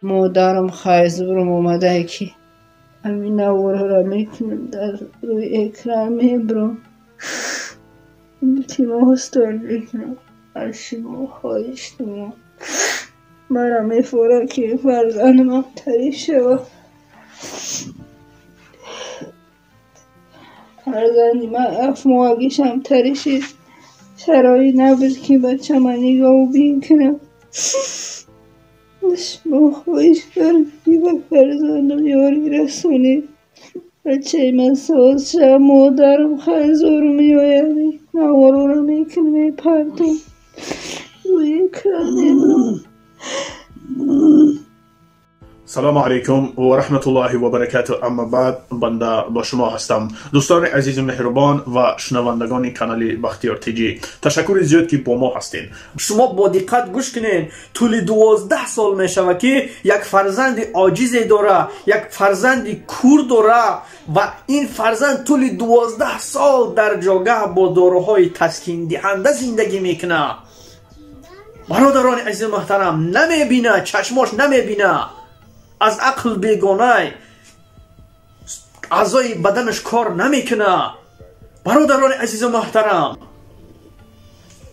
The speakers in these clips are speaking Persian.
مادرم خیزورم اومده که همین نواره را میکنم در روی اکرام برو تیما هستار میکنم از شما خواهش کنم مرا میفوره که فرزندم تری شود فرزندی من افماگیشم تری شد شرایی نبود که بچه من نگاه بین کنم شما خواهش کنم که به فرزندم یاری رسونید بچه من ساز شد مادرم خیلی زور میآید نوارو رو میکنم پرتم روی کرده سلام علیکم و رحمت الله و برکاته. اما بعد بنده با شما هستم دوستان عزیز مهربان و شنوندگان کانال بختیار تیجی، تشکر زیاد که با ما هستین. شما با دقت گوش کنین. طول 12 سال می شود که یک فرزند عاجز داره، یک فرزند کور داره و این فرزند طول 12 سال در جاگه با داروهای تسکین دهنده زندگی میکنه. برادران عزیز محترم، نمیبینه، چشماش نمیبینه، از عقل بیگانه، اعضای بدنش کار نمیکنه. برادران عزیز محترم،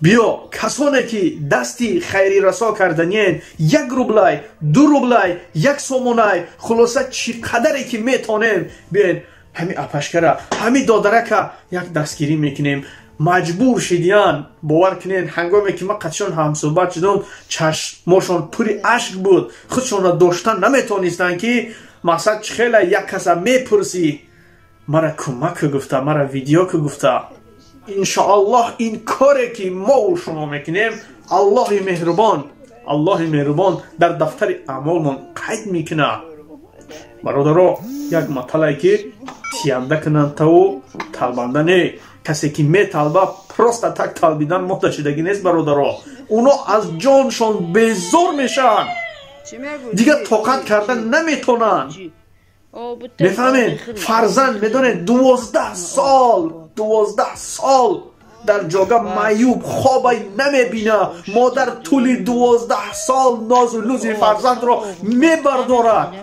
بیا کسانی که دستی خیری رسا کردنین 1 روبلای 2 روبلای 1 سومونای خلاصه چقدری که میتونیم بیاین همین اپشکره همین دادرکه یک دستگیری میکنیم. مجبور شدیان، باور کنین هنگامی که من قدشان هم صحبت شدم چشماشون پوری اشک بود، خودشون را داشتن نمیتونستن که مقصد خیلی یک کس میپرسی مرا کمک گفته، مرا ویدیو که گفته. انشاءالله این کاری که ما و شما میکنیم الله مهربان در دفتر اعمالمون قید میکنه. برادرها، یک مطلعی که تیانده کنن تو طلبنده نه. کسی که می طلبه پروستا تک طلبیدن محتاجدگی نیست برادرها. اونا از جانشون بیزار میشن، دیگه طاقت کردن نمیتونن. میفهمین؟ فرزند میدونین 12 سال در جاگه معیوب خوابی نمیبینه. مادر طول 12 سال ناز و لوز فرزند رو میبردارد.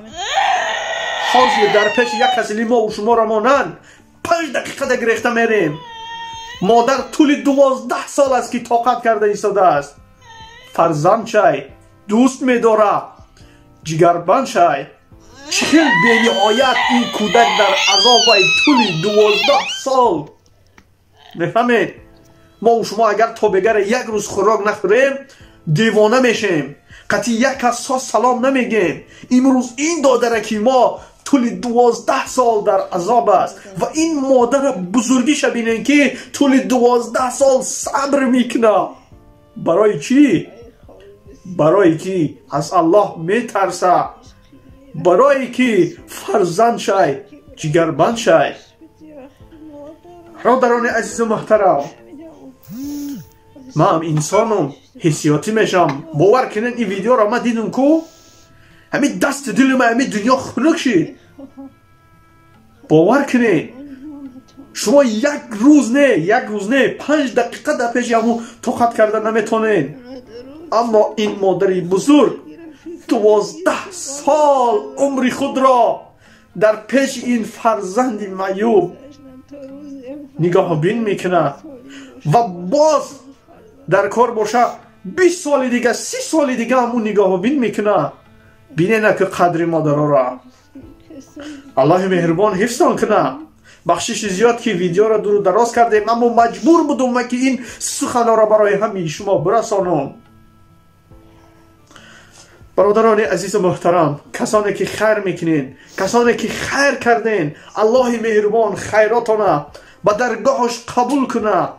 حاضر در پیش یک کسی ما و شما را مانند 5 دقیقه گرفته میریم. مادر طول 12 سال است که طاقت کرده ایستاده است. فرزند شای دوست میداره، جگربند شای. چه بی‌نهایت این کودک در عذاب طول 12 سال. میفهمید؟ ما و شما اگر تا بگر 1 روز خوراک نخوریم دیوانه میشیم. قطعی یک کس سلام نمیگیم. امروز این دادره که ما طول 12 سال در عذاب است و این مادر بزرگیش بینین که طول 12 سال صبر میکنه. برای چی؟ برای که از الله میترسه، برای که فرزند شای جگربند شای. برادران عزیز محترم، من هم انسانم، حسیاتی میشم. باور کنین این ویدیو را من دیدم که همین دست دل من همین دنیا خنک شد. باور کنین شما 1 روز نه 5 دقیقه در پیش همون طاقت کردن نمیتونین. اما این مادری بزرگ 12 سال عمر خود را در پیش این فرزند معیوب نگاه بین میکنه و باز در کار باشه 20 سال دیگه 30 سال دیگه همون نگاه بین میکنه. بینه که قدر مادرها را الله مهربان حفظتان کنه. بخشش زیاد که ویدیو را دور دراز کردیم، اما مجبور بودم که این سخن را برای همه شما برسانم. برادران عزیز محترم، کسانی که خیر میکنین، کسانی که خیر کردین، الله مهربان خیراتانه به درگاهش قبول کنه.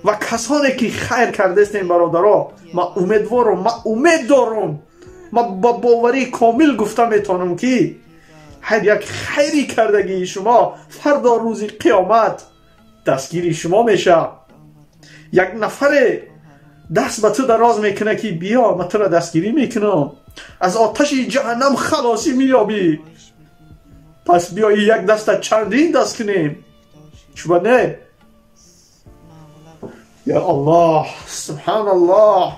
و کسانی که خیر کردستین برادرها، ما امید دارم، ما با باوری کامل گفته میتونم که هر یک خیری کردگی شما فردا روز قیامت دستگیری شما میشه. یک نفر دست به تو دراز میکنه که بیا من تو را دستگیری میکنم، از آتش جهنم خلاصی مییابی. پس بیا یک دست چندین دست کنیم. شما نه؟ یا الله، سبحان الله.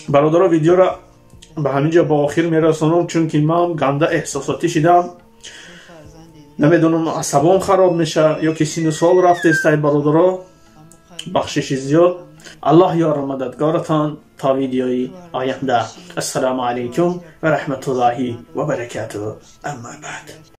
برادرها ویدیو را به همینجا با آخر میرسانم، چون که من گنده احساساتی شدم. نمیدونم عصبم خراب میشه یا که سین و سال رفته است. برادرها بخشش زیاد. الله یار و مددگارتان تا ویدیوی آینده. السلام علیکم و رحمت الله و برکاته. اما بعد